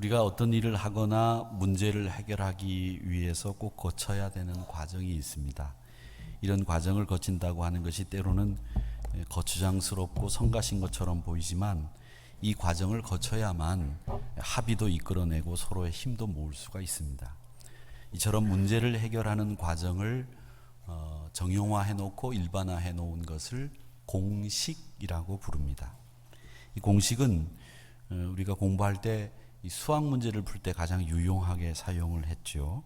우리가 어떤 일을 하거나 문제를 해결하기 위해서 꼭 거쳐야 되는 과정이 있습니다. 이런 과정을 거친다고 하는 것이 때로는 거추장스럽고 성가신 것처럼 보이지만 이 과정을 거쳐야만 합의도 이끌어내고 서로의 힘도 모을 수가 있습니다. 이처럼 문제를 해결하는 과정을 정형화해 놓고 일반화해 놓은 것을 공식이라고 부릅니다. 이 공식은 우리가 공부할 때 이 수학 문제를 풀 때 가장 유용하게 사용을 했죠.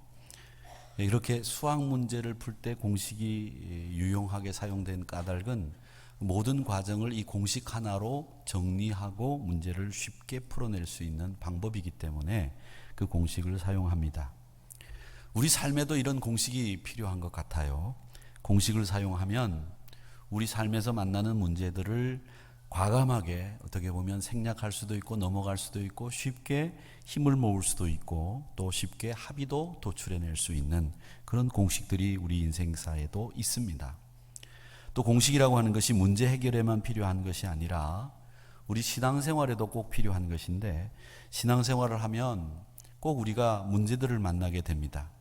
이렇게 수학 문제를 풀 때 공식이 유용하게 사용된 까닭은 모든 과정을 이 공식 하나로 정리하고 문제를 쉽게 풀어낼 수 있는 방법이기 때문에 그 공식을 사용합니다. 우리 삶에도 이런 공식이 필요한 것 같아요. 공식을 사용하면 우리 삶에서 만나는 문제들을 과감하게 어떻게 보면 생략할 수도 있고 넘어갈 수도 있고 쉽게 힘을 모을 수도 있고 또 쉽게 합의도 도출해낼 수 있는 그런 공식들이 우리 인생사에도 있습니다. 또 공식이라고 하는 것이 문제 해결에만 필요한 것이 아니라 우리 신앙생활에도 꼭 필요한 것인데, 신앙생활을 하면 꼭 우리가 문제들을 만나게 됩니다.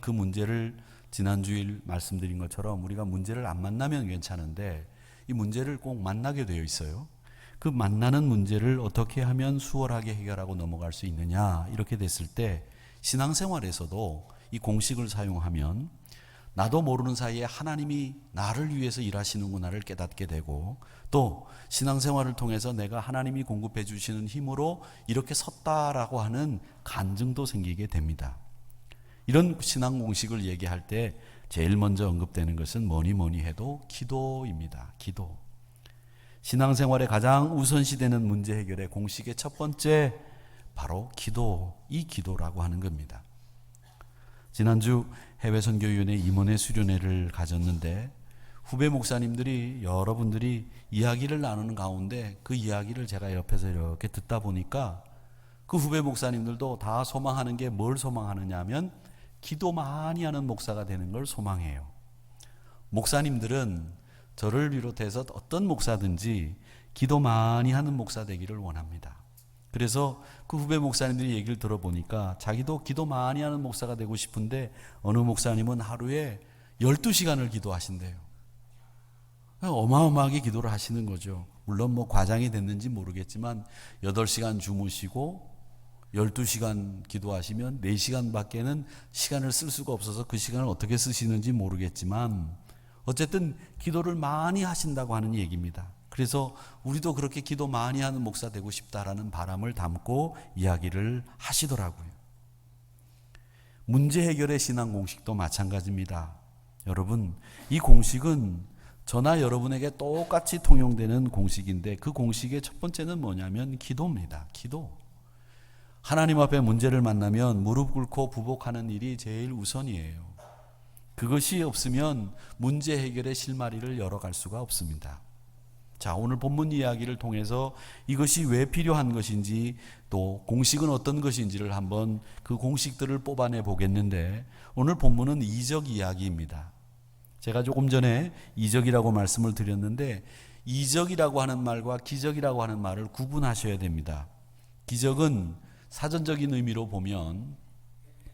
그 문제를 지난주일 말씀드린 것처럼 우리가 문제를 안 만나면 괜찮은데 이 문제를 꼭 만나게 되어 있어요. 그 만나는 문제를 어떻게 하면 수월하게 해결하고 넘어갈 수 있느냐, 이렇게 됐을 때 신앙생활에서도 이 공식을 사용하면 나도 모르는 사이에 하나님이 나를 위해서 일하시는구나를 깨닫게 되고, 또 신앙생활을 통해서 내가 하나님이 공급해 주시는 힘으로 이렇게 섰다라고 하는 간증도 생기게 됩니다. 이런 신앙 공식을 얘기할 때 제일 먼저 언급되는 것은 뭐니 해도 기도입니다. 기도. 신앙생활의 가장 우선시되는 문제 해결의 공식의 첫 번째, 바로 기도, 이 기도라고 하는 겁니다. 지난주 해외선교위원회 임원회 수련회를 가졌는데 후배 목사님들이 여러분들이 이야기를 나누는 가운데 그 이야기를 제가 옆에서 이렇게 듣다 보니까 그 후배 목사님들도 다 소망하는 게 뭘 소망하느냐 하면 기도 많이 하는 목사가 되는 걸 소망해요. 목사님들은 저를 비롯해서 어떤 목사든지 기도 많이 하는 목사 되기를 원합니다. 그래서 그 후배 목사님들이 얘기를 들어보니까 자기도 기도 많이 하는 목사가 되고 싶은데 어느 목사님은 하루에 12시간을 기도하신대요. 어마어마하게 기도를 하시는 거죠. 물론 뭐 과장이 됐는지 모르겠지만 8시간 주무시고 12시간 기도하시면 4시간 밖에는 시간을 쓸 수가 없어서 그 시간을 어떻게 쓰시는지 모르겠지만 어쨌든 기도를 많이 하신다고 하는 얘기입니다. 그래서 우리도 그렇게 기도 많이 하는 목사 되고 싶다라는 바람을 담고 이야기를 하시더라고요. 문제 해결의 신앙 공식도 마찬가지입니다. 여러분, 이 공식은 저나 여러분에게 똑같이 통용되는 공식인데 그 공식의 첫 번째는 뭐냐면 기도입니다. 기도. 하나님 앞에 문제를 만나면 무릎 꿇고 부복하는 일이 제일 우선이에요. 그것이 없으면 문제 해결의 실마리를 열어갈 수가 없습니다. 자, 오늘 본문 이야기를 통해서 이것이 왜 필요한 것인지 또 공식은 어떤 것인지를 한번 그 공식들을 뽑아내 보겠는데, 오늘 본문은 이적 이야기입니다. 제가 조금 전에 이적이라고 말씀을 드렸는데 이적이라고 하는 말과 기적이라고 하는 말을 구분하셔야 됩니다. 기적은 사전적인 의미로 보면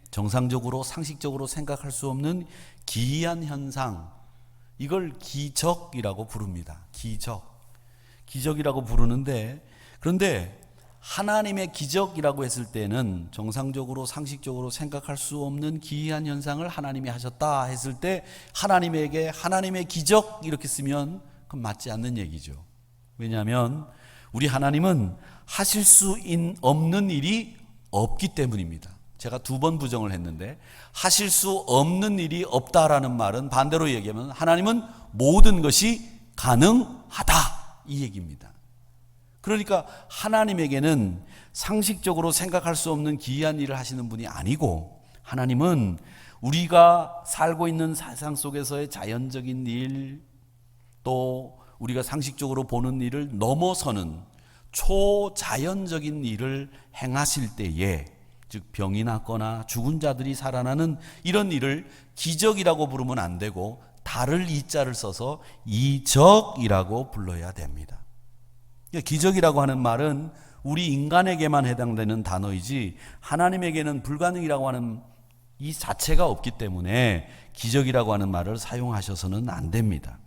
정상적으로 상식적으로 생각할 수 없는 기이한 현상, 이걸 기적이라고 부릅니다. 기적이라고 부르는데, 그런데 하나님의 기적이라고 했을 때는 정상적으로 상식적으로 생각할 수 없는 기이한 현상을 하나님이 하셨다 했을 때 하나님에게 하나님의 기적 이렇게 쓰면 그건 맞지 않는 얘기죠. 왜냐하면 우리 하나님은 하실 수 없는 일이 없기 때문입니다. 제가 2번 부정을 했는데 하실 수 없는 일이 없다라는 말은 반대로 얘기하면 하나님은 모든 것이 가능하다, 이 얘기입니다. 그러니까 하나님에게는 상식적으로 생각할 수 없는 기이한 일을 하시는 분이 아니고, 하나님은 우리가 살고 있는 세상 속에서의 자연적인 일, 또 우리가 상식적으로 보는 일을 넘어서는 초자연적인 일을 행하실 때에, 즉 병이 났거나 죽은 자들이 살아나는 이런 일을 기적이라고 부르면 안 되고 달을 이자를 써서 이적이라고 불러야 됩니다. 기적이라고 하는 말은 우리 인간에게만 해당되는 단어이지 하나님에게는 불가능이라고 하는 이 자체가 없기 때문에 기적이라고 하는 말을 사용하셔서는 안 됩니다.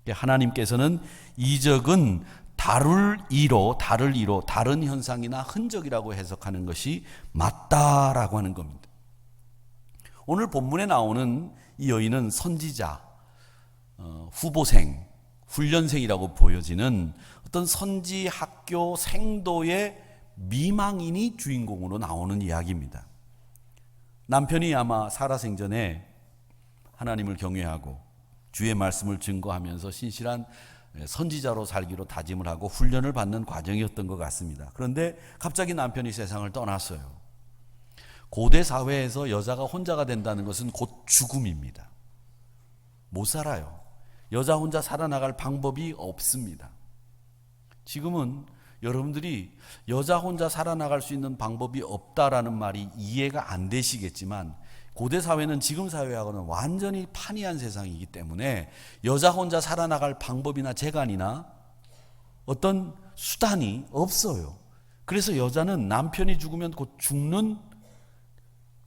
하나님께서는 이적은 다를 이로, 다른 현상이나 흔적이라고 해석하는 것이 맞다라고 하는 겁니다. 오늘 본문에 나오는 이 여인은 선지자, 후보생, 훈련생이라고 보여지는 어떤 선지 학교 생도의 미망인이 주인공으로 나오는 이야기입니다. 남편이 아마 살아생전에 하나님을 경외하고 주의 말씀을 증거하면서 신실한 선지자로 살기로 다짐을 하고 훈련을 받는 과정이었던 것 같습니다. 그런데 갑자기 남편이 세상을 떠났어요. 고대 사회에서 여자가 혼자가 된다는 것은 곧 죽음입니다. 못 살아요. 여자 혼자 살아나갈 방법이 없습니다. 지금은 여러분들이 여자 혼자 살아나갈 수 있는 방법이 없다라는 말이 이해가 안 되시겠지만 고대 사회는 지금 사회하고는 완전히 판이한 세상이기 때문에 여자 혼자 살아나갈 방법이나 재간이나 어떤 수단이 없어요. 그래서 여자는 남편이 죽으면 곧 죽는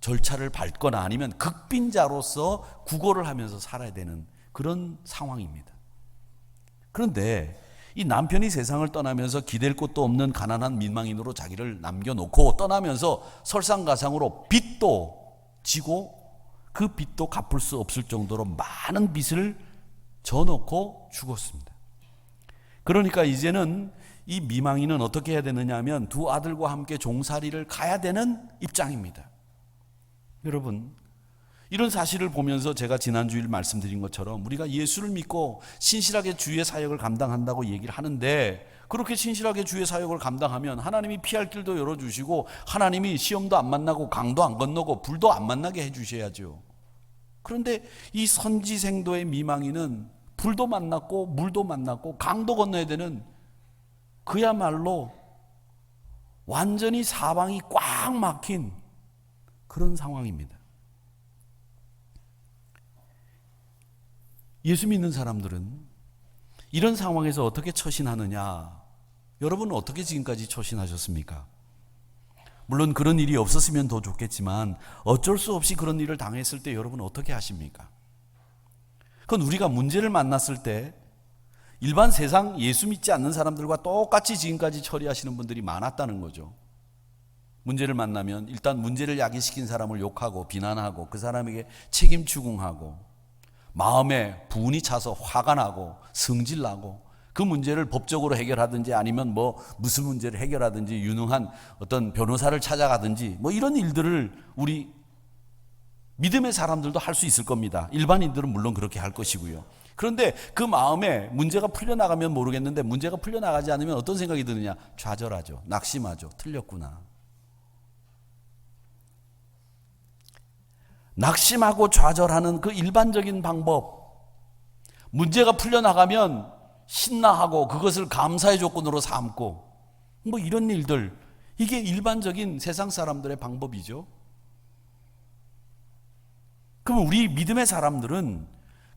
절차를 밟거나 아니면 극빈자로서 구걸을 하면서 살아야 되는 그런 상황입니다. 그런데 이 남편이 세상을 떠나면서 기댈 곳도 없는 가난한 민망인으로 자기를 남겨놓고 떠나면서 설상가상으로 빚도 지고 그 빚도 갚을 수 없을 정도로 많은 빚을 져놓고 죽었습니다. 그러니까 이제는 이 미망인은 어떻게 해야 되느냐 하면 두 아들과 함께 종살이를 가야 되는 입장입니다. 여러분, 이런 사실을 보면서 제가 지난주일 말씀드린 것처럼 우리가 예수를 믿고 신실하게 주의 사역을 감당한다고 얘기를 하는데 그렇게 신실하게 주의 사역을 감당하면 하나님이 피할 길도 열어주시고 하나님이 시험도 안 만나고 강도 안 건너고 불도 안 만나게 해주셔야죠. 그런데 이 선지생도의 미망인은 불도 만났고 물도 만났고 강도 건너야 되는 그야말로 완전히 사방이 꽉 막힌 그런 상황입니다. 예수 믿는 사람들은 이런 상황에서 어떻게 처신하느냐? 여러분은 어떻게 지금까지 처신하셨습니까? 물론 그런 일이 없었으면 더 좋겠지만 어쩔 수 없이 그런 일을 당했을 때 여러분은 어떻게 하십니까? 그건 우리가 문제를 만났을 때 일반 세상 예수 믿지 않는 사람들과 똑같이 지금까지 처리하시는 분들이 많았다는 거죠. 문제를 만나면 일단 문제를 야기시킨 사람을 욕하고 비난하고 그 사람에게 책임 추궁하고 마음에 분이 차서 화가 나고 성질나고 그 문제를 법적으로 해결하든지 아니면 무슨 문제를 해결하든지 유능한 어떤 변호사를 찾아가든지 이런 일들을 우리 믿음의 사람들도 할 수 있을 겁니다. 일반인들은 물론 그렇게 할 것이고요. 그런데 그 마음에 문제가 풀려나가면 모르겠는데 문제가 풀려나가지 않으면 어떤 생각이 드느냐? 좌절하죠. 낙심하죠. 틀렸구나. 낙심하고 좌절하는 그 일반적인 방법, 문제가 풀려나가면 신나하고 그것을 감사의 조건으로 삼고 이런 일들, 이게 일반적인 세상 사람들의 방법이죠. 그럼 우리 믿음의 사람들은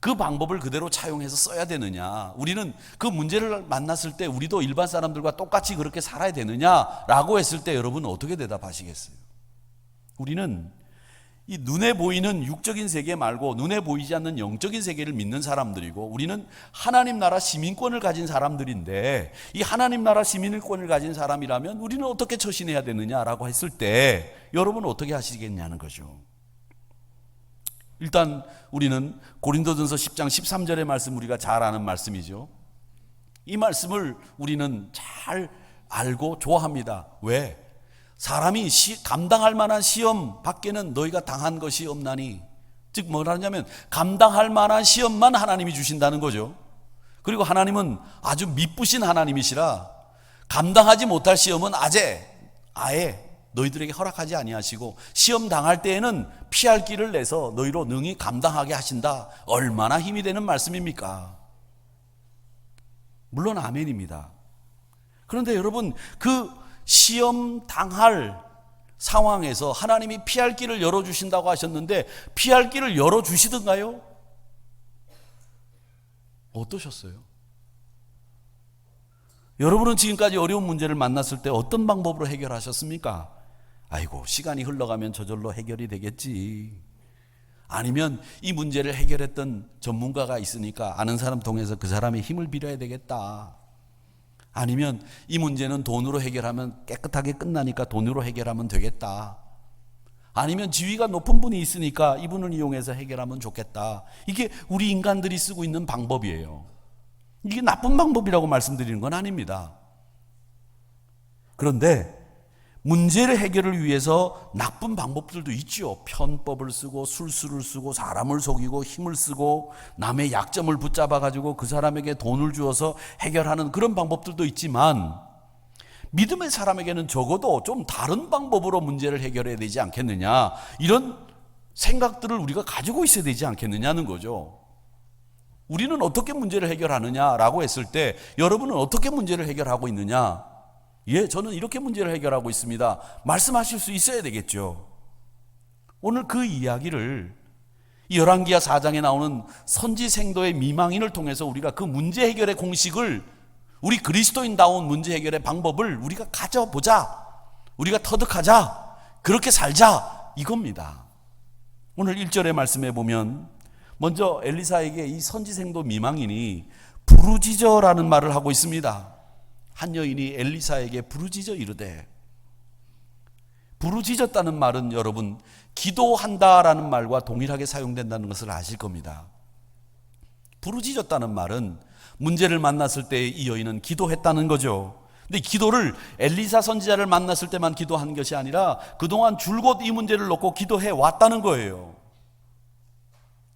그 방법을 그대로 차용해서 써야 되느냐? 우리는 그 문제를 만났을 때 우리도 일반 사람들과 똑같이 그렇게 살아야 되느냐라고 했을 때 여러분은 어떻게 대답하시겠어요? 우리는 이 눈에 보이는 육적인 세계 말고 눈에 보이지 않는 영적인 세계를 믿는 사람들이고 우리는 하나님 나라 시민권을 가진 사람들인데 이 하나님 나라 시민권을 가진 사람이라면 우리는 어떻게 처신해야 되느냐라고 했을 때 여러분은 어떻게 하시겠냐는 거죠. 일단 우리는 고린도전서 10장 13절의 말씀, 우리가 잘 아는 말씀이죠. 이 말씀을 우리는 잘 알고 좋아합니다. 왜? 사람이 감당할 만한 시험 밖에는 너희가 당한 것이 없나니, 즉 뭐라냐면 감당할 만한 시험만 하나님이 주신다는 거죠. 그리고 하나님은 아주 미쁘신 하나님이시라 감당하지 못할 시험은 아예 너희들에게 허락하지 아니하시고 시험 당할 때에는 피할 길을 내서 너희로 능히 감당하게 하신다. 얼마나 힘이 되는 말씀입니까? 물론 아멘입니다. 그런데 여러분, 그 시험 당할 상황에서 하나님이 피할 길을 열어주신다고 하셨는데 피할 길을 열어주시던가요? 어떠셨어요? 여러분은 지금까지 어려운 문제를 만났을 때 어떤 방법으로 해결하셨습니까? 아이고, 시간이 흘러가면 저절로 해결이 되겠지. 아니면 이 문제를 해결했던 전문가가 있으니까 아는 사람 통해서 그 사람의 힘을 빌어야 되겠다. 아니면 이 문제는 돈으로 해결하면 깨끗하게 끝나니까 돈으로 해결하면 되겠다. 아니면 지위가 높은 분이 있으니까 이분을 이용해서 해결하면 좋겠다. 이게 우리 인간들이 쓰고 있는 방법이에요. 이게 나쁜 방법이라고 말씀드리는 건 아닙니다. 그런데 문제를 해결을 위해서 나쁜 방법들도 있죠. 편법을 쓰고 술수를 쓰고 사람을 속이고 힘을 쓰고 남의 약점을 붙잡아 가지고 그 사람에게 돈을 주어서 해결하는 그런 방법들도 있지만, 믿음의 사람에게는 적어도 좀 다른 방법으로 문제를 해결해야 되지 않겠느냐, 이런 생각들을 우리가 가지고 있어야 되지 않겠느냐는 거죠. 우리는 어떻게 문제를 해결하느냐라고 했을 때 여러분은 어떻게 문제를 해결하고 있느냐? 예, 저는 이렇게 문제를 해결하고 있습니다. 말씀하실 수 있어야 되겠죠. 오늘 그 이야기를 이 열왕기하 4장에 나오는 선지생도의 미망인을 통해서 우리가 그 문제 해결의 공식을, 우리 그리스도인다운 문제 해결의 방법을 우리가 가져보자, 우리가 터득하자, 그렇게 살자, 이겁니다. 오늘 1절의 말씀에 보면 먼저 엘리사에게 이 선지생도 미망인이 부르짖어라는 말을 하고 있습니다. 한 여인이 엘리사에게 부르짖어 이르되, 부르짖었다는 말은 여러분 기도한다라는 말과 동일하게 사용된다는 것을 아실 겁니다. 부르짖었다는 말은 문제를 만났을 때 이 여인은 기도했다는 거죠. 근데 기도를 엘리사 선지자를 만났을 때만 기도한 것이 아니라 그동안 줄곧 이 문제를 놓고 기도해 왔다는 거예요.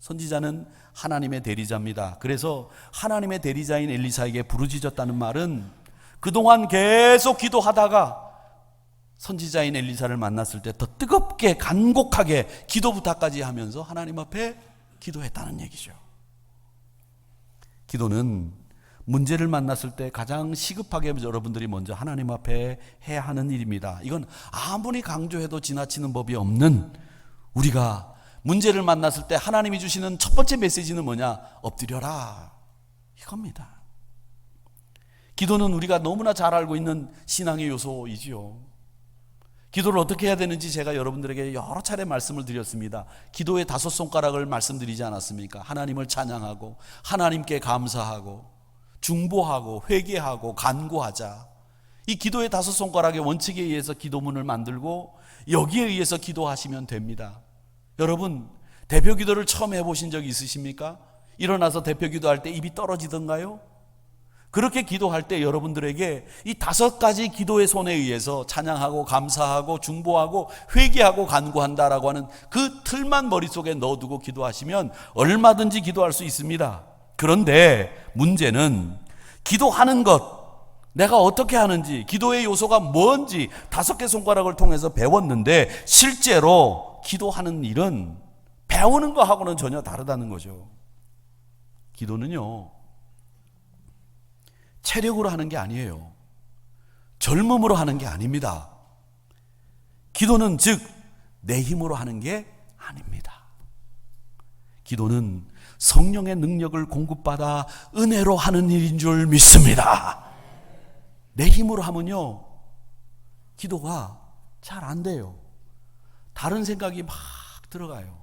선지자는 하나님의 대리자입니다. 그래서 하나님의 대리자인 엘리사에게 부르짖었다는 말은 그동안 계속 기도하다가 선지자인 엘리사를 만났을 때 더 뜨겁게 간곡하게 기도 부탁까지 하면서 하나님 앞에 기도했다는 얘기죠. 기도는 문제를 만났을 때 가장 시급하게 여러분들이 먼저 하나님 앞에 해야 하는 일입니다. 이건 아무리 강조해도 지나치는 법이 없는, 우리가 문제를 만났을 때 하나님이 주시는 첫 번째 메시지는 뭐냐? 엎드려라, 이겁니다. 기도는 우리가 너무나 잘 알고 있는 신앙의 요소이지요. 기도를 어떻게 해야 되는지 제가 여러분들에게 여러 차례 말씀을 드렸습니다. 기도의 5손가락을 말씀드리지 않았습니까? 하나님을 찬양하고, 하나님께 감사하고, 중보하고, 회개하고, 간구하자. 이 기도의 5손가락의 원칙에 의해서 기도문을 만들고 여기에 의해서 기도하시면 됩니다. 여러분, 대표 기도를 처음 해보신 적이 있으십니까? 일어나서 대표 기도할 때 입이 떨어지던가요? 그렇게 기도할 때 여러분들에게 이 5가지 기도의 손에 의해서 찬양하고 감사하고 중보하고 회개하고 간구한다라고 하는 그 틀만 머릿속에 넣어두고 기도하시면 얼마든지 기도할 수 있습니다. 그런데 문제는 기도하는 것, 내가 어떻게 하는지, 기도의 요소가 뭔지 5개 손가락을 통해서 배웠는데 실제로 기도하는 일은 배우는 거하고는 전혀 다르다는 거죠. 기도는요, 체력으로 하는 게 아니에요. 젊음으로 하는 게 아닙니다. 기도는 즉 내 힘으로 하는 게 아닙니다. 기도는 성령의 능력을 공급받아 은혜로 하는 일인 줄 믿습니다. 내 힘으로 하면요, 기도가 잘 안 돼요. 다른 생각이 막 들어가요.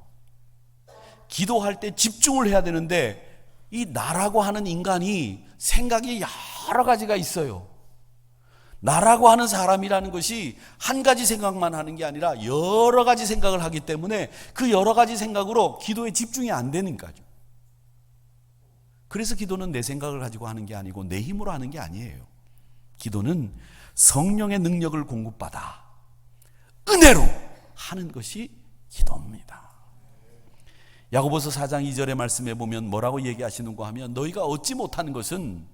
기도할 때 집중을 해야 되는데 이 나라고 하는 인간이 생각이 여러 가지가 있어요. 나라고 하는 사람이라는 것이 한 가지 생각만 하는 게 아니라 여러 가지 생각을 하기 때문에 그 여러 가지 생각으로 기도에 집중이 안 되는 거죠. 그래서 기도는 내 생각을 가지고 하는 게 아니고 내 힘으로 하는 게 아니에요. 기도는 성령의 능력을 공급받아 은혜로 하는 것이 기도입니다. 야고보서 4장 2절의 말씀에 보면 뭐라고 얘기하시는가 하면, 너희가 얻지 못하는 것은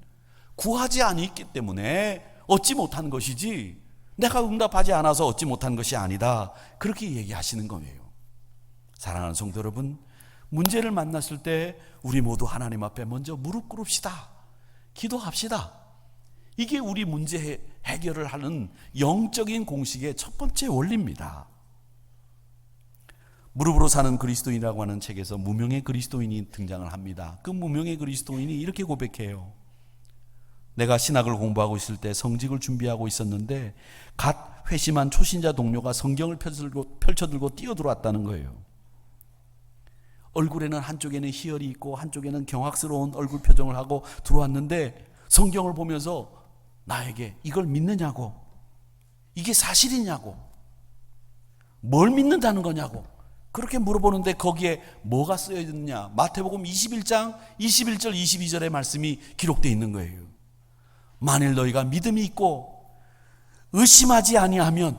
구하지 않았기 때문에 얻지 못한 것이지 내가 응답하지 않아서 얻지 못한 것이 아니다, 그렇게 얘기하시는 거예요. 사랑하는 성도 여러분, 문제를 만났을 때 우리 모두 하나님 앞에 먼저 무릎 꿇읍시다. 기도합시다. 이게 우리 문제 해결을 하는 영적인 공식의 첫 번째 원리입니다. 무릎으로 사는 그리스도인이라고 하는 책에서 무명의 그리스도인이 등장을 합니다. 그 무명의 그리스도인이 이렇게 고백해요. 내가 신학을 공부하고 있을 때 성직을 준비하고 있었는데 갓 회심한 초신자 동료가 성경을 펼쳐들고 뛰어들어왔다는 거예요. 얼굴에는 한쪽에는 희열이 있고 한쪽에는 경악스러운 얼굴 표정을 하고 들어왔는데 성경을 보면서 나에게 이걸 믿느냐고, 이게 사실이냐고, 뭘 믿는다는 거냐고 그렇게 물어보는데 거기에 뭐가 쓰여 있느냐? 마태복음 21장 21절 22절의 말씀이 기록되어 있는 거예요. 만일 너희가 믿음이 있고 의심하지 아니하면,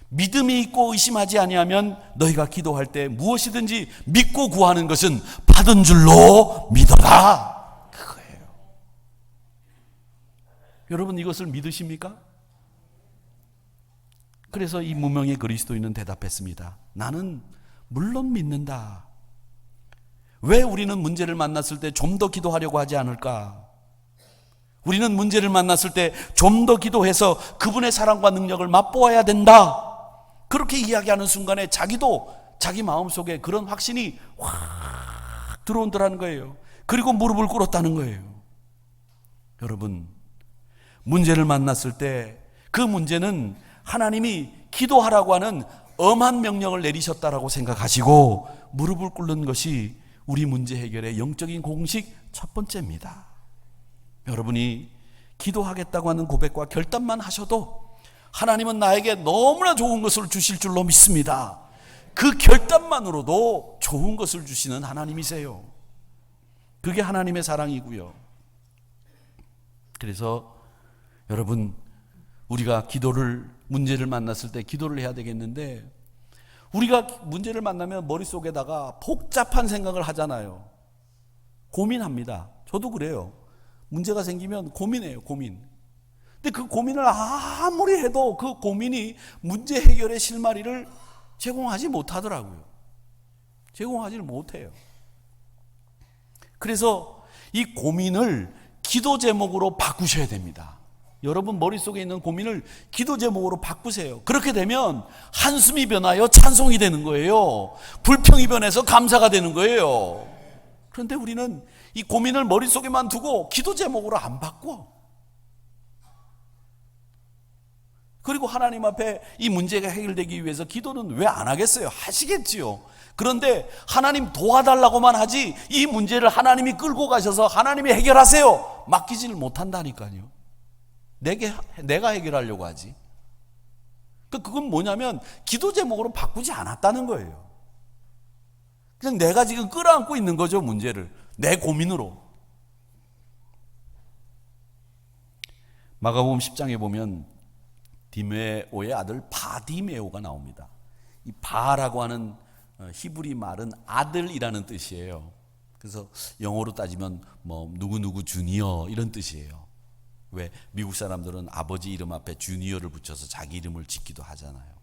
믿음이 있고 의심하지 아니하면 너희가 기도할 때 무엇이든지 믿고 구하는 것은 받은 줄로 믿어라. 그거예요. 여러분 이것을 믿으십니까? 그래서 이 무명의 그리스도인은 대답했습니다. 나는 물론 믿는다. 왜 우리는 문제를 만났을 때 좀 더 기도하려고 하지 않을까? 우리는 문제를 만났을 때 좀 더 기도해서 그분의 사랑과 능력을 맛보아야 된다. 그렇게 이야기하는 순간에 자기도 자기 마음속에 그런 확신이 확 들어온다는 거예요. 그리고 무릎을 꿇었다는 거예요. 여러분, 문제를 만났을 때 그 문제는 하나님이 기도하라고 하는 엄한 명령을 내리셨다라고 생각하시고 무릎을 꿇는 것이 우리 문제 해결의 영적인 공식 첫 번째입니다. 여러분이 기도하겠다고 하는 고백과 결단만 하셔도 하나님은 나에게 너무나 좋은 것을 주실 줄로 믿습니다. 그 결단만으로도 좋은 것을 주시는 하나님이세요. 그게 하나님의 사랑이고요. 그래서 여러분, 우리가 문제를 만났을 때 기도를 해야 되겠는데, 우리가 문제를 만나면 머릿속에다가 복잡한 생각을 하잖아요. 고민합니다. 저도 그래요. 문제가 생기면 고민해요, 고민. 근데 그 고민을 아무리 해도 그 고민이 문제 해결의 실마리를 제공하지 못하더라고요. 제공하지 못해요. 그래서 이 고민을 기도 제목으로 바꾸셔야 됩니다. 여러분 머릿속에 있는 고민을 기도 제목으로 바꾸세요. 그렇게 되면 한숨이 변하여 찬송이 되는 거예요. 불평이 변해서 감사가 되는 거예요. 그런데 우리는 이 고민을 머릿속에만 두고 기도 제목으로 안 바꿔. 그리고 하나님 앞에 이 문제가 해결되기 위해서 기도는 왜 안 하겠어요? 하시겠지요. 그런데 하나님 도와달라고만 하지 이 문제를 하나님이 끌고 가셔서 하나님이 해결하세요 맡기지를 못한다니까요. 내가 해결하려고 하지. 그건 뭐냐면 기도 제목으로 바꾸지 않았다는 거예요. 그냥 내가 지금 끌어안고 있는 거죠, 문제를. 내 고민으로. 마가복음 10장에 보면 디메오의 아들 바디메오가 나옵니다. 이 바라고 하는 히브리 말은 아들이라는 뜻이에요. 그래서 영어로 따지면 뭐 누구누구 주니어 이런 뜻이에요. 왜 미국 사람들은 아버지 이름 앞에 주니어를 붙여서 자기 이름을 짓기도 하잖아요.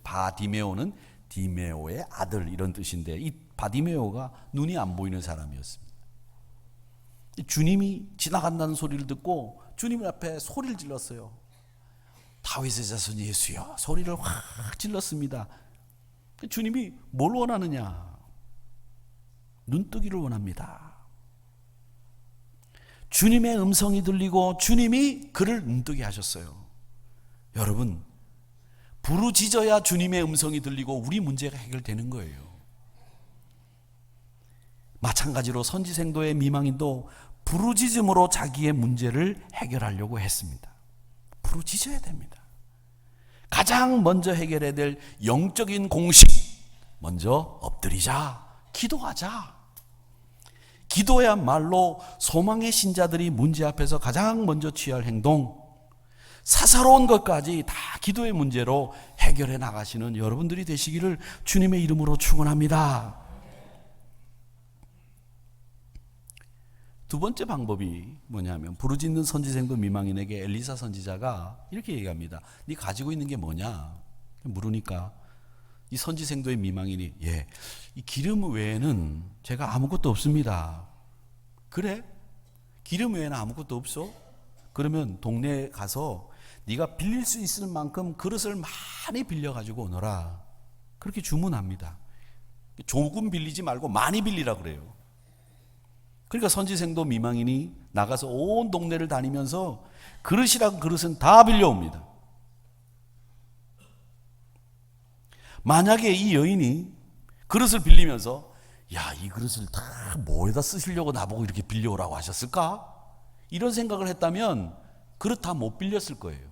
바디메오는 디메오의 아들 이런 뜻인데, 이 바디메오가 눈이 안 보이는 사람이었습니다. 주님이 지나간다는 소리를 듣고 주님 앞에 소리를 질렀어요. 다윗의 자손 예수여, 소리를 확 질렀습니다. 주님이 뭘 원하느냐? 눈뜨기를 원합니다. 주님의 음성이 들리고 주님이 그를 눈뜨게 하셨어요. 여러분, 부르짖어야 주님의 음성이 들리고 우리 문제가 해결되는 거예요. 마찬가지로 선지생도의 미망인도 부르짖음으로 자기의 문제를 해결하려고 했습니다. 부르짖어야 됩니다. 가장 먼저 해결해야 될 영적인 공식, 먼저 엎드리자, 기도하자. 기도야말로 소망의 신자들이 문제 앞에서 가장 먼저 취할 행동, 사사로운 것까지 다 기도의 문제로 해결해 나가시는 여러분들이 되시기를 주님의 이름으로 축원합니다. 두 번째 방법이 뭐냐면, 부르짖는 선지생도 미망인에게 엘리사 선지자가 이렇게 얘기합니다. 네 가지고 있는 게 뭐냐? 물으니까 이 선지생도의 미망인이, 이 기름 외에는 제가 아무것도 없습니다. 그래? 기름 외에는 아무것도 없어? 그러면 동네에 가서 네가 빌릴 수 있을 만큼 그릇을 많이 빌려가지고 오너라. 그렇게 주문합니다. 조금 빌리지 말고 많이 빌리라 그래요. 그러니까 선지생도 미망인이 나가서 온 동네를 다니면서 그릇이라고 그릇은 다 빌려옵니다. 만약에 이 여인이 그릇을 빌리면서 야, 이 그릇을 다 뭐에다 쓰시려고 나보고 이렇게 빌려오라고 하셨을까? 이런 생각을 했다면 그릇 다 못 빌렸을 거예요.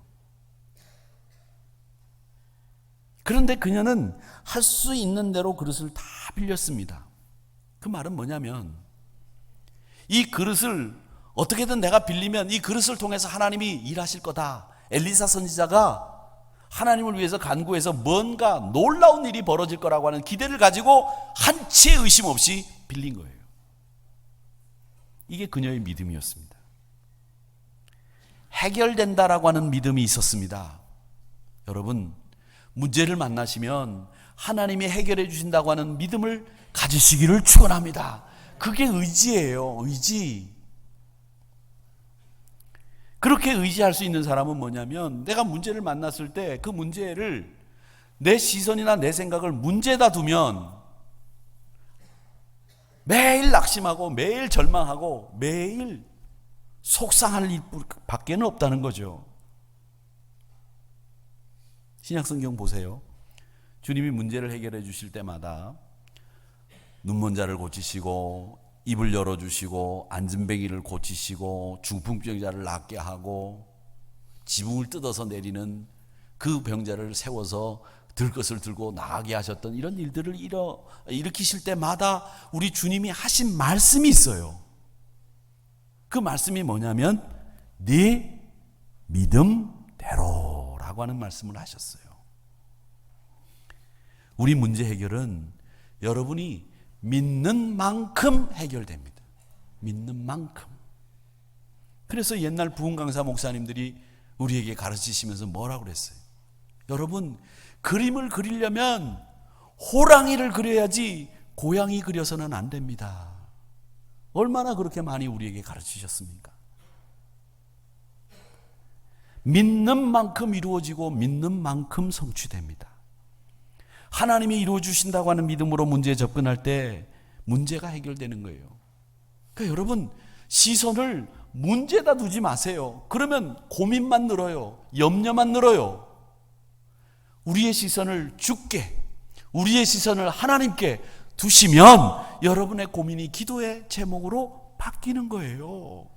그런데 그녀는 할 수 있는 대로 그릇을 다 빌렸습니다. 그 말은 뭐냐면 이 그릇을 어떻게든 내가 빌리면 이 그릇을 통해서 하나님이 일하실 거다. 엘리사 선지자가 하나님을 위해서 간구해서 뭔가 놀라운 일이 벌어질 거라고 하는 기대를 가지고 한 채 의심 없이 빌린 거예요. 이게 그녀의 믿음이었습니다. 해결된다라고 하는 믿음이 있었습니다. 여러분, 문제를 만나시면 하나님이 해결해 주신다고 하는 믿음을 가지시기를 축원합니다. 그게 의지예요. 의지. 그렇게 의지할 수 있는 사람은 뭐냐면 내가 문제를 만났을 때 그 문제를 내 시선이나 내 생각을 문제에다 두면 매일 낙심하고 매일 절망하고 매일 속상할 일밖에는 없다는 거죠. 신약성경 보세요. 주님이 문제를 해결해 주실 때마다 눈먼 자를 고치시고 입을 열어주시고 안진뱅이를 고치시고 중풍병자를 낫게 하고 지붕을 뜯어서 내리는 그 병자를 세워서 들 것을 들고 나가게 하셨던 이런 일들을 일으키실 때마다 우리 주님이 하신 말씀이 있어요. 그 말씀이 뭐냐면 네 믿음대로라고 하는 말씀을 하셨어요. 우리 문제 해결은 여러분이 믿는 만큼 해결됩니다. 믿는 만큼. 그래서 옛날 부흥강사 목사님들이 우리에게 가르치시면서 뭐라고 그랬어요? 여러분, 그림을 그리려면 호랑이를 그려야지 고양이 그려서는 안 됩니다. 얼마나 그렇게 많이 우리에게 가르치셨습니까? 믿는 만큼 이루어지고 믿는 만큼 성취됩니다. 하나님이 이루어 주신다고 하는 믿음으로 문제에 접근할 때 문제가 해결되는 거예요. 그러니까 여러분, 시선을 문제에다 두지 마세요. 그러면 고민만 늘어요. 염려만 늘어요. 우리의 시선을 주께, 우리의 시선을 하나님께 두시면 여러분의 고민이 기도의 제목으로 바뀌는 거예요.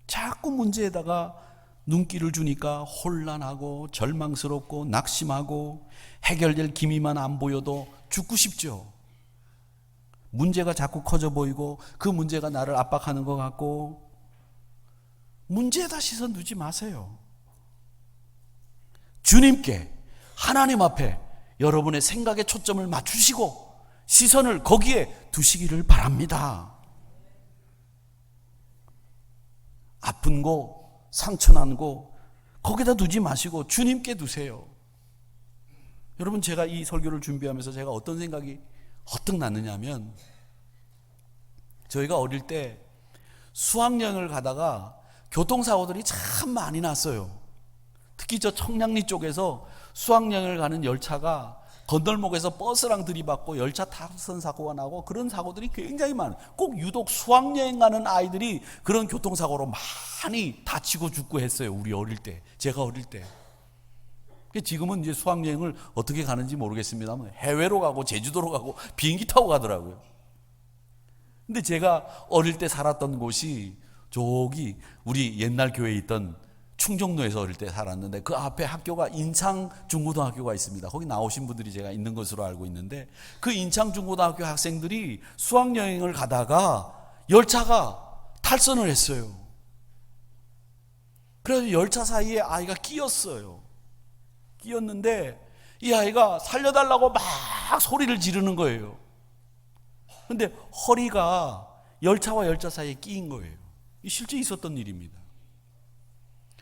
자꾸 문제에다가 눈길을 주니까 혼란하고 절망스럽고 낙심하고 해결될 기미만 안 보여도 죽고 싶죠. 문제가 자꾸 커져 보이고 그 문제가 나를 압박하는 것 같고 문제에다 시선 두지 마세요. 주님께, 하나님 앞에 여러분의 생각에 초점을 맞추시고 시선을 거기에 두시기를 바랍니다. 아픈 곳, 상처난 곳 거기다 두지 마시고 주님께 두세요. 여러분, 제가 이 설교를 준비하면서 제가 어떤 생각이 허뜩 났느냐면 저희가 어릴 때 수학여행을 가다가 교통사고들이 참 많이 났어요. 특히 저 청량리 쪽에서 수학여행을 가는 열차가 건널목에서 버스랑 들이받고 열차 탈선 사고가 나고 그런 사고들이 굉장히 많아요. 꼭 유독 수학여행 가는 아이들이 그런 교통사고로 많이 다치고 죽고 했어요. 우리 어릴 때, 제가 어릴 때. 지금은 이제 수학여행을 어떻게 가는지 모르겠습니다만 해외로 가고 제주도로 가고 비행기 타고 가더라고요. 근데 제가 어릴 때 살았던 곳이 저기 우리 옛날 교회에 있던 충정로에서 어릴 때 살았는데 그 앞에 학교가 인창중고등학교가 있습니다. 거기 나오신 분들이 제가 있는 것으로 알고 있는데 그 인창중고등학교 학생들이 수학여행을 가다가 열차가 탈선을 했어요. 그래서 열차 사이에 아이가 끼었어요. 끼었는데 이 아이가 살려달라고 막 소리를 지르는 거예요. 근데 허리가 열차와 열차 사이에 끼인 거예요. 실제 있었던 일입니다.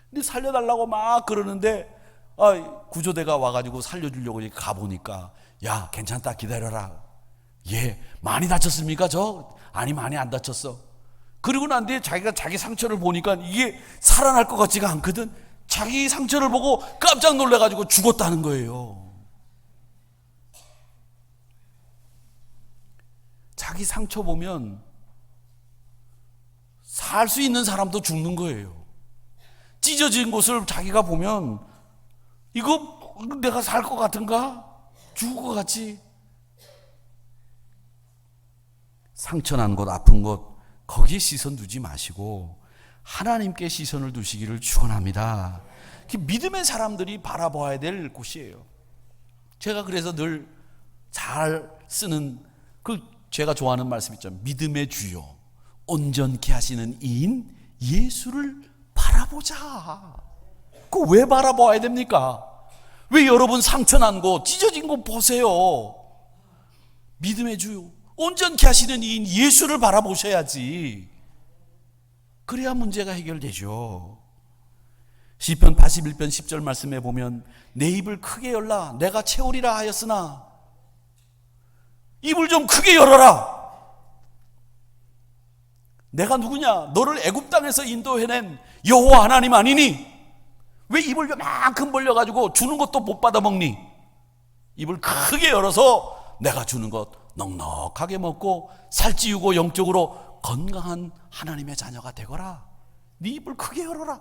근데 살려달라고 막 그러는데 구조대가 와가지고 살려주려고 가보니까 야, 괜찮다, 기다려라. 예, 많이 다쳤습니까? 아니, 많이 안 다쳤어. 그리고 난 뒤에 자기가 자기 상처를 보니까 이게 살아날 것 같지가 않거든. 자기 상처를 보고 깜짝 놀라가지고 죽었다는 거예요. 자기 상처 보면 살 수 있는 사람도 죽는 거예요. 찢어진 곳을 자기가 보면 이거 내가 살 것 같은가? 죽을 것 같지? 상처 난 곳, 아픈 곳, 거기에 시선 두지 마시고 하나님께 시선을 두시기를 축원합니다. 믿음의 사람들이 바라봐야 될 곳이에요. 제가 그래서 늘 잘 쓰는 제가 좋아하는 말씀 있죠. 믿음의 주요 온전케 하시는 이인 예수를 바라보자. 그거 왜 바라봐야 됩니까? 왜 여러분 상처 난 곳, 찢어진 곳 보세요. 믿음의 주요 온전케 하시는 이인 예수를 바라보셔야지. 그래야 문제가 해결되죠. 시편 81편 10절 말씀에 보면 내 입을 크게 열라 내가 채우리라 하였으나 입을 좀 크게 열어라. 내가 누구냐? 너를 애굽 땅에서 인도해낸 여호와 하나님 아니니? 왜 입을 요만큼 벌려가지고 주는 것도 못 받아 먹니? 입을 크게 열어서 내가 주는 것 넉넉하게 먹고 살찌우고 영적으로 건강한 하나님의 자녀가 되거라. 네 입을 크게 열어라.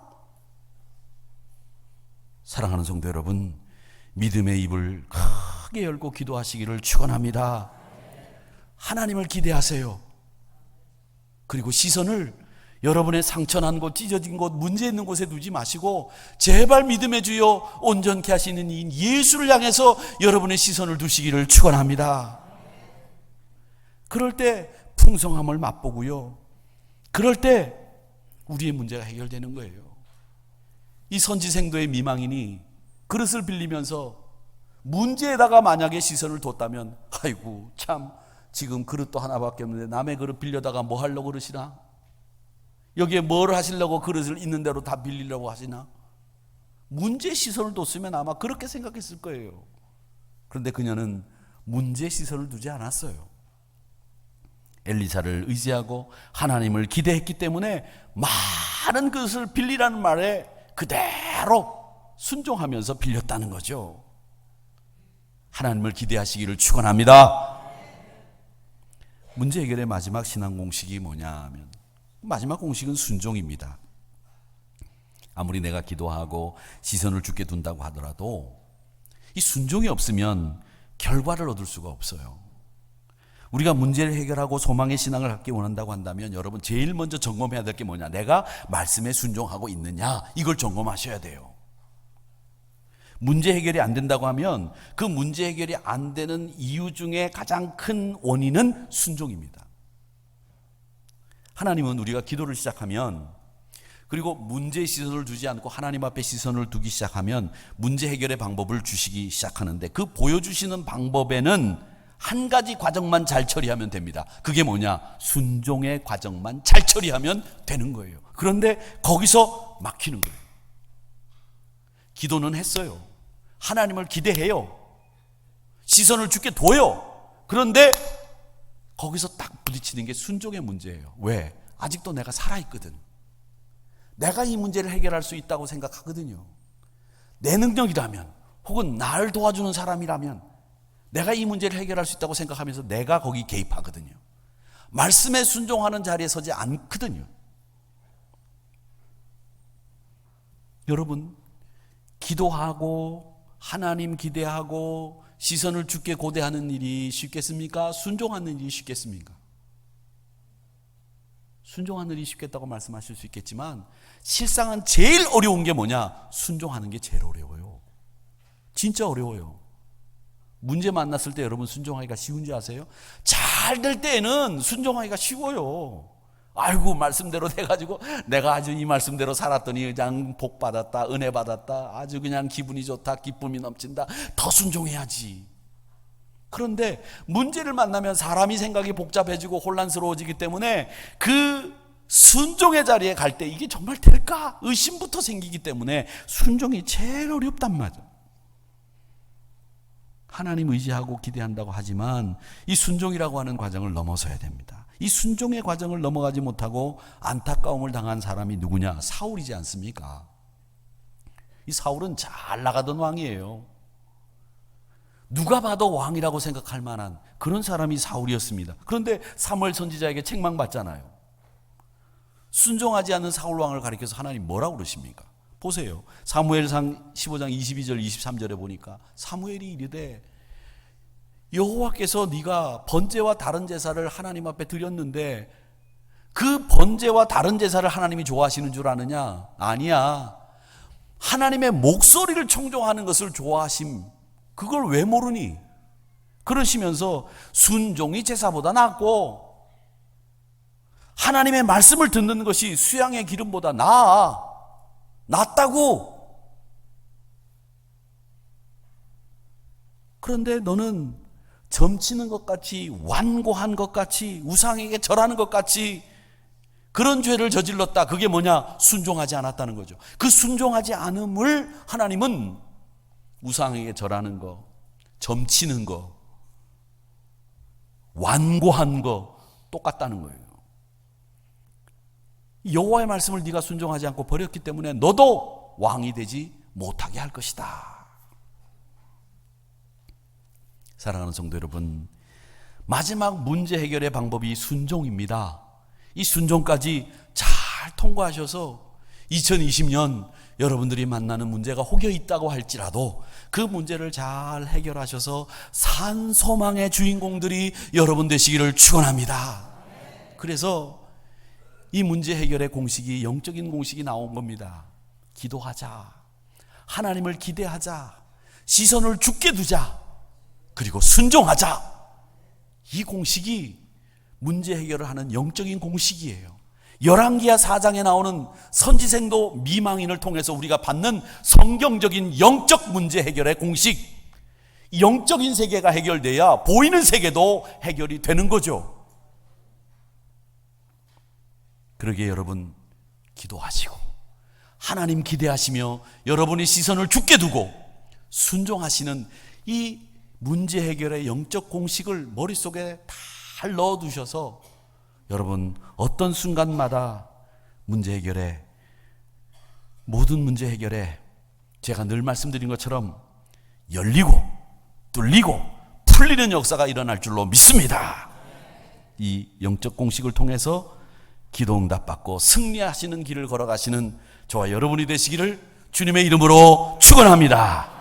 사랑하는 성도 여러분, 믿음의 입을 크게 열고 기도하시기를 축원합니다. 하나님을 기대하세요. 그리고 시선을 여러분의 상처난 곳, 찢어진 곳, 문제 있는 곳에 두지 마시고 제발 믿음의 주여 온전케 하시는 이인 예수를 향해서 여러분의 시선을 두시기를 축원합니다. 그럴 때 풍성함을 맛보고요. 그럴 때 우리의 문제가 해결되는 거예요. 이 선지생도의 미망인이 그릇을 빌리면서 문제에다가 만약에 시선을 뒀다면 아이고 참 지금 그릇도 하나밖에 없는데 남의 그릇 빌려다가 뭐 하려고 그러시나? 여기에 뭘 하시려고 그릇을 있는 대로 다 빌리려고 하시나? 문제에 시선을 뒀으면 아마 그렇게 생각했을 거예요. 그런데 그녀는 문제에 시선을 두지 않았어요. 엘리사를 의지하고 하나님을 기대했기 때문에 많은 그릇을 빌리라는 말에 그대로 순종하면서 빌렸다는 거죠. 하나님을 기대하시기를 축원합니다. 문제 해결의 마지막 신앙 공식이 뭐냐 하면 마지막 공식은 순종입니다. 아무리 내가 기도하고 시선을 주께 둔다고 하더라도 이 순종이 없으면 결과를 얻을 수가 없어요. 우리가 문제를 해결하고 소망의 신앙을 갖기 원한다고 한다면 여러분 제일 먼저 점검해야 될 게 뭐냐? 내가 말씀에 순종하고 있느냐? 이걸 점검하셔야 돼요. 문제 해결이 안 된다고 하면 그 문제 해결이 안 되는 이유 중에 가장 큰 원인은 순종입니다. 하나님은 우리가 기도를 시작하면 그리고 문제의 시선을 두지 않고 하나님 앞에 시선을 두기 시작하면 문제 해결의 방법을 주시기 시작하는데 그 보여주시는 방법에는 한 가지 과정만 잘 처리하면 됩니다. 그게 뭐냐? 순종의 과정만 잘 처리하면 되는 거예요. 그런데 거기서 막히는 거예요. 기도는 했어요. 하나님을 기대해요. 시선을 주께 둬요. 그런데 거기서 딱 부딪히는 게 순종의 문제예요. 왜? 아직도 내가 살아있거든. 내가 이 문제를 해결할 수 있다고 생각하거든요. 내 능력이라면 혹은 나를 도와주는 사람이라면 내가 이 문제를 해결할 수 있다고 생각하면서 내가 거기 개입하거든요. 말씀에 순종하는 자리에 서지 않거든요. 여러분, 기도하고 하나님 기대하고 시선을 주께 고대하는 일이 쉽겠습니까? 순종하는 일이 쉽겠습니까? 순종하는 일이 쉽겠다고 말씀하실 수 있겠지만 실상은 제일 어려운 게 뭐냐? 순종하는 게 제일 어려워요. 진짜 어려워요. 문제 만났을 때 여러분 순종하기가 쉬운지 아세요? 잘 될 때에는 순종하기가 쉬워요. 아이고 말씀대로 돼가지고 내가 아주 이 말씀대로 살았더니 그냥 복 받았다, 은혜 받았다, 아주 그냥 기분이 좋다, 기쁨이 넘친다, 더 순종해야지. 그런데 문제를 만나면 사람이 생각이 복잡해지고 혼란스러워지기 때문에 그 순종의 자리에 갈 때 이게 정말 될까? 의심부터 생기기 때문에 순종이 제일 어렵단 말이에요. 하나님 의지하고 기대한다고 하지만 이 순종이라고 하는 과정을 넘어서야 됩니다. 이 순종의 과정을 넘어가지 못하고 안타까움을 당한 사람이 누구냐? 사울이지 않습니까? 이 사울은 잘 나가던 왕이에요. 누가 봐도 왕이라고 생각할 만한 그런 사람이 사울이었습니다. 그런데 사무엘 선지자에게 책망받잖아요. 순종하지 않는 사울 왕을 가리켜서 하나님 뭐라고 그러십니까? 보세요. 사무엘상 15장 22절 23절에 보니까 사무엘이 이르되 여호와께서 네가 번제와 다른 제사를 하나님 앞에 드렸는데 그 번제와 다른 제사를 하나님이 좋아하시는 줄 아느냐? 아니야. 하나님의 목소리를 청종하는 것을 좋아하심. 그걸 왜 모르니? 그러시면서 순종이 제사보다 낫고 하나님의 말씀을 듣는 것이 수양의 기름보다 낫다고. 그런데 너는 점치는 것 같이, 완고한 것 같이, 우상에게 절하는 것 같이 그런 죄를 저질렀다. 그게 뭐냐? 순종하지 않았다는 거죠. 그 순종하지 않음을 하나님은 우상에게 절하는 거, 점치는 거, 완고한 거 똑같다는 거예요. 여호와의 말씀을 네가 순종하지 않고 버렸기 때문에 너도 왕이 되지 못하게 할 것이다. 사랑하는 성도 여러분, 마지막 문제 해결의 방법이 순종입니다. 이 순종까지 잘 통과하셔서 2020년 여러분들이 만나는 문제가 혹여 있다고 할지라도 그 문제를 잘 해결하셔서 산 소망의 주인공들이 여러분 되시기를 축원합니다. 그래서 이 문제 해결의 공식이 영적인 공식이 나온 겁니다. 기도하자, 하나님을 기대하자, 시선을 주께 두자, 그리고 순종하자. 이 공식이 문제 해결을 하는 영적인 공식이에요. 열왕기하 4장에 나오는 선지생도 미망인을 통해서 우리가 받는 성경적인 영적 문제 해결의 공식. 영적인 세계가 해결돼야 보이는 세계도 해결이 되는 거죠. 그러기에 여러분 기도하시고 하나님 기대하시며 여러분의 시선을 주께 두고 순종하시는 이 문제 해결의 영적 공식을 머릿속에 잘 넣어두셔서 여러분 어떤 순간마다 문제 해결에, 모든 문제 해결에 제가 늘 말씀드린 것처럼 열리고 뚫리고 풀리는 역사가 일어날 줄로 믿습니다. 이 영적 공식을 통해서 기도 응답받고 승리하시는 길을 걸어가시는 저와 여러분이 되시기를 주님의 이름으로 축원합니다.